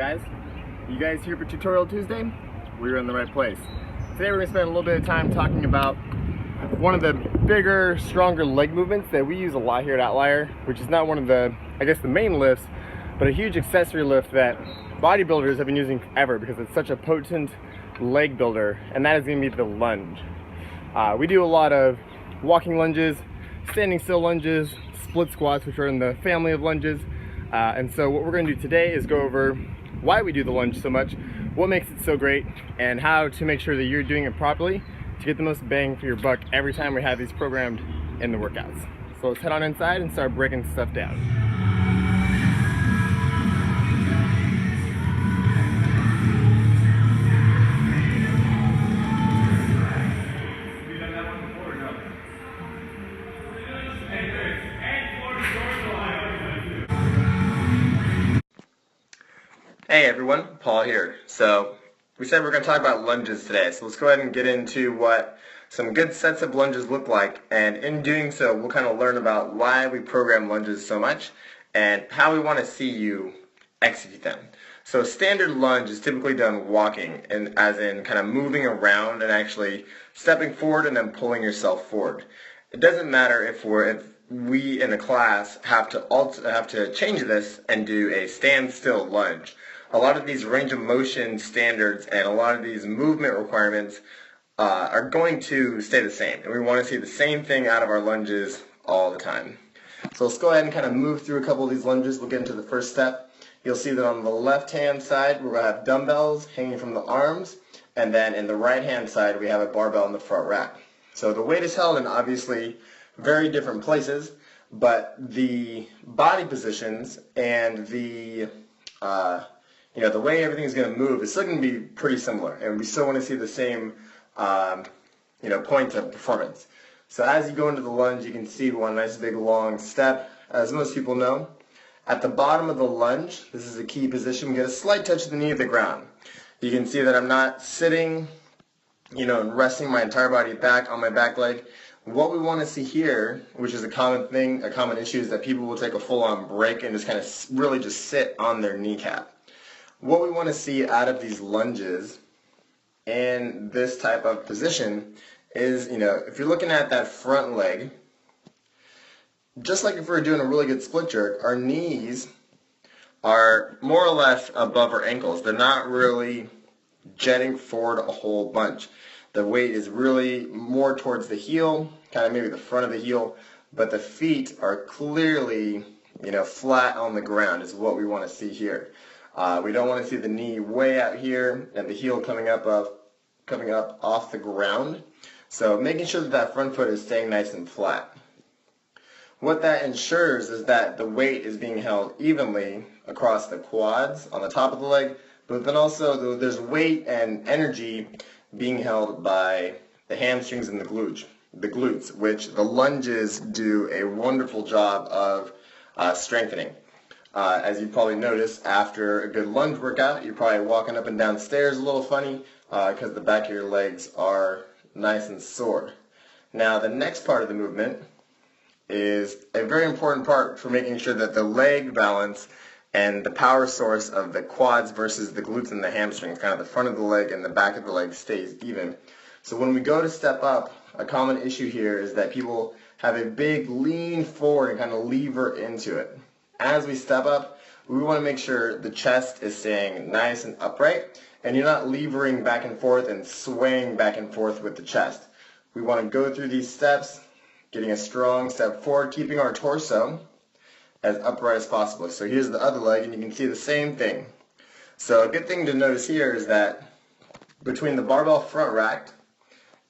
guys? You guys here for Tutorial Tuesday? We're in the right place. Today we're going to spend a little bit of time talking about one of the bigger, stronger leg movements that we use a lot here at Outlier, which is not one of the, the main lifts, but a huge accessory lift that bodybuilders have been using forever because it's such a potent leg builder, and that is going to be the lunge. We do a lot of walking lunges, standing still lunges, split squats, which are in the family of lunges. And so what we're going to do today is go over why we do the lunge so much, what makes it so great, and how to make sure that you're doing it properly to get the most bang for your buck every time we have these programmed in the workouts. So let's head on inside and start breaking stuff down. Hey everyone, Paul here. So we said we're going to talk about lunges today, so let's go ahead and get into what some good sets of lunges look like, and in doing so we'll kind of learn about why we program lunges so much and how we want to see you execute them. So standard lunge is typically done walking, and as in kind of moving around and actually stepping forward and then pulling yourself forward. It doesn't matter if we in the class have to change this and do a standstill lunge. A lot of these range of motion standards and a lot of these movement requirements are going to stay the same, and we want to see the same thing out of our lunges all the time. So let's go ahead and kind of move through a couple of these lunges. We'll get into the first step. You'll see that on the left hand side we're going to have dumbbells hanging from the arms, and then in the right hand side we have a barbell in the front rack. So the weight is held in obviously very different places, but the body positions and the the way everything is going to move is still going to be pretty similar, and we still want to see the same points of performance. So as you go into the lunge, you can see one nice big long step. As most people know, at the bottom of the lunge, this is a key position. We get a slight touch of the knee of the ground. You can see that I'm not sitting, and resting my entire body back on my back leg. What we want to see here, which is a common issue, is that people will take a full-on break and just kind of really just sit on their kneecap. What we want to see out of these lunges in this type of position is, if you're looking at that front leg, just like if we were doing a really good split jerk, our knees are more or less above our ankles. They're not really jetting forward a whole bunch. The weight is really more towards the heel, kind of maybe the front of the heel, but the feet are clearly, flat on the ground is what we want to see here. We don't want to see the knee way out here and the heel coming up off the ground. So making sure that that front foot is staying nice and flat. What that ensures is that the weight is being held evenly across the quads on the top of the leg, but then also there's weight and energy being held by the hamstrings and the glutes, which the lunges do a wonderful job of strengthening. As you probably noticed, after a good lunge workout, you're probably walking up and down stairs a little funny because the back of your legs are nice and sore. Now, the next part of the movement is a very important part for making sure that the leg balance and the power source of the quads versus the glutes and the hamstrings, kind of the front of the leg and the back of the leg, stays even. So when we go to step up, a common issue here is that people have a big lean forward and kind of lever into it. As we step up, we want to make sure the chest is staying nice and upright, and you're not levering back and forth and swaying back and forth with the chest. We want to go through these steps, getting a strong step forward, keeping our torso as upright as possible. So here's the other leg, and you can see the same thing. So a good thing to notice here is that between the barbell front rack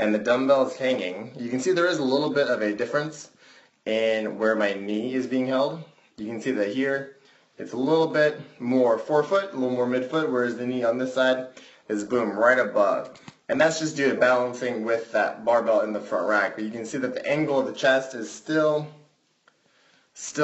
and the dumbbells hanging, you can see there is a little bit of a difference in where my knee is being held. You can see that here it's a little bit more forefoot, a little more midfoot, whereas the knee on this side is boom right above. And that's just due to balancing with that barbell in the front rack. But you can see that the angle of the chest is still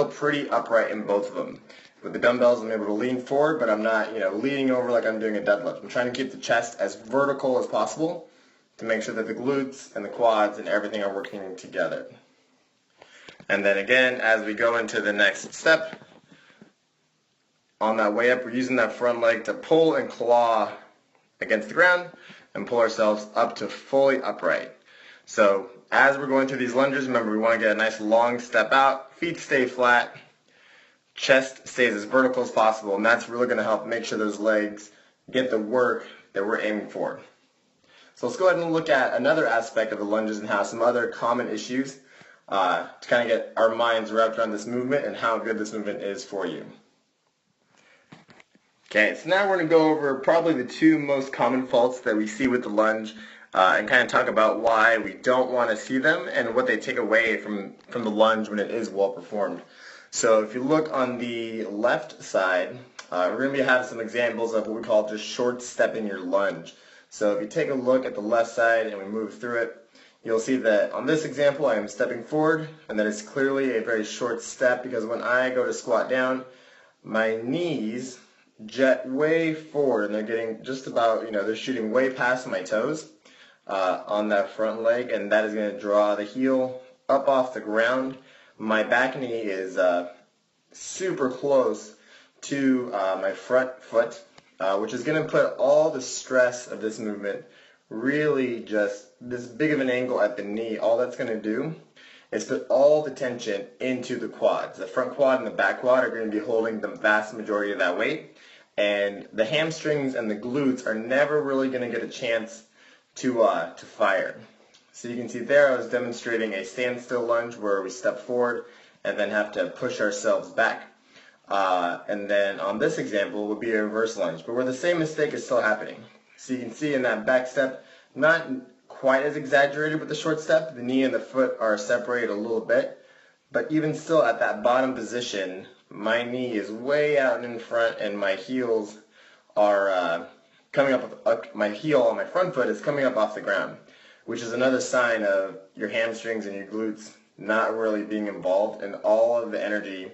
pretty upright in both of them. With the dumbbells, I'm able to lean forward, but I'm not, leaning over like I'm doing a deadlift. I'm trying to keep the chest as vertical as possible to make sure that the glutes and the quads and everything are working together. And then again, as we go into the next step, on that way up, we're using that front leg to pull and claw against the ground and pull ourselves up to fully upright. So as we're going through these lunges, remember we want to get a nice long step out, feet stay flat, chest stays as vertical as possible, and that's really going to help make sure those legs get the work that we're aiming for. So let's go ahead and look at another aspect of the lunges and how some other common issues to kind of get our minds wrapped around this movement and how good this movement is for you. Okay, so now we're going to go over probably the two most common faults that we see with the lunge and kind of talk about why we don't want to see them and what they take away from the lunge when it is well performed. So if you look on the left side, we're going to have some examples of what we call just short stepping your lunge. So if you take a look at the left side and we move through it, you'll see that on this example I am stepping forward, and that is clearly a very short step because when I go to squat down, my knees jet way forward and they're getting just about, they're shooting way past my toes on that front leg, and that is going to draw the heel up off the ground. My back knee is super close to my front foot, which is going to put all the stress of this movement really just this big of an angle at the knee. All that's going to do is put all the tension into the quads. The front quad and the back quad are going to be holding the vast majority of that weight, and the hamstrings and the glutes are never really going to get a chance to fire. So you can see there I was demonstrating a standstill lunge where we step forward and then have to push ourselves back. And then on this example would be a reverse lunge, but where the same mistake is still happening. So you can see in that back step, not quite as exaggerated with the short step, the knee and the foot are separated a little bit, but even still at that bottom position, my knee is way out in front and my heels are coming up, my heel on my front foot is coming up off the ground, which is another sign of your hamstrings and your glutes not really being involved and all of the energy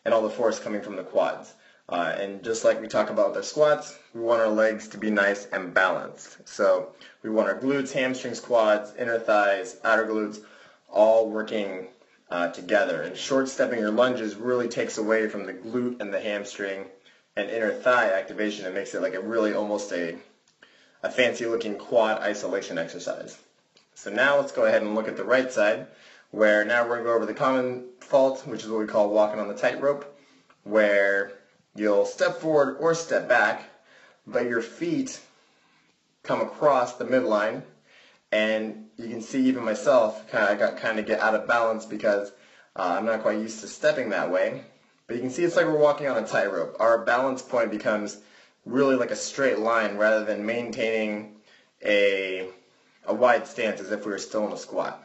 and all the force coming from the quads. And just like we talk about with our squats, we want our legs to be nice and balanced. So we want our glutes, hamstrings, quads, inner thighs, outer glutes, all working together. And short stepping your lunges really takes away from the glute and the hamstring and inner thigh activation and makes it like a really almost a fancy looking quad isolation exercise. So now let's go ahead and look at the right side, where now we're going to go over the common fault, which is what we call walking on the tightrope, where you'll step forward or step back, but your feet come across the midline, and you can see even myself I kind of get out of balance because I'm not quite used to stepping that way. But you can see it's like we're walking on a tightrope. Our balance point becomes really like a straight line rather than maintaining a wide stance as if we were still in a squat.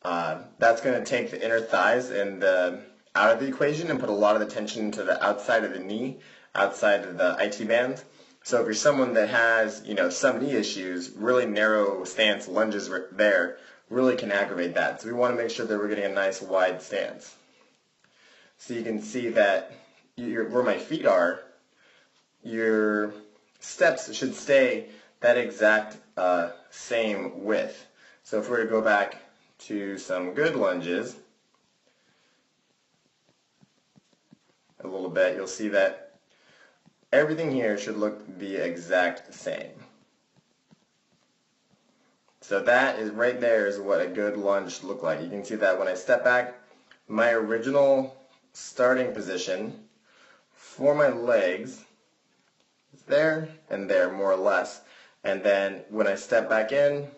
That's going to take the inner thighs and out of the equation and put a lot of the tension to the outside of the knee, outside of the IT bands. So if you're someone that has, some knee issues, really narrow stance lunges there really can aggravate that. So we want to make sure that we're getting a nice wide stance. So you can see that where my feet are, your steps should stay that exact same width. So if we were to go back to some good lunges a little bit, you'll see that everything here should look the exact same. So that is right there is what a good lunge should look like. You can see that when I step back, my original starting position for my legs is there and there more or less. And then when I step back in,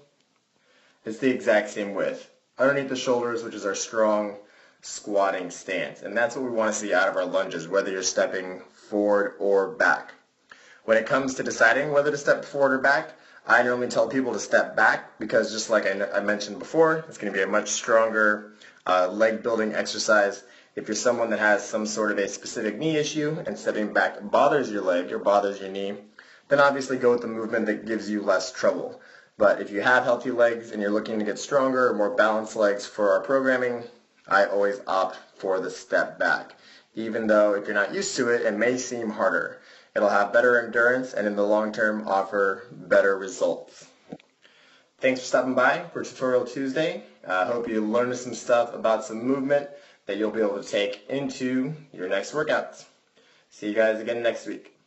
it's the exact same width underneath the shoulders, which is our strong squatting stance. And that's what we want to see out of our lunges, whether you're stepping forward or back. When it comes to deciding whether to step forward or back, I normally tell people to step back because just like I mentioned before, it's going to be a much stronger leg building exercise. If you're someone that has some sort of a specific knee issue and stepping back bothers your leg or bothers your knee, then obviously go with the movement that gives you less trouble. But if you have healthy legs and you're looking to get stronger or more balanced legs for our programming, I always opt for the step back. Even though if you're not used to it, it may seem harder. It'll have better endurance and in the long term offer better results. Thanks for stopping by for Tutorial Tuesday. I hope you learned some stuff about some movement that you'll be able to take into your next workouts. See you guys again next week.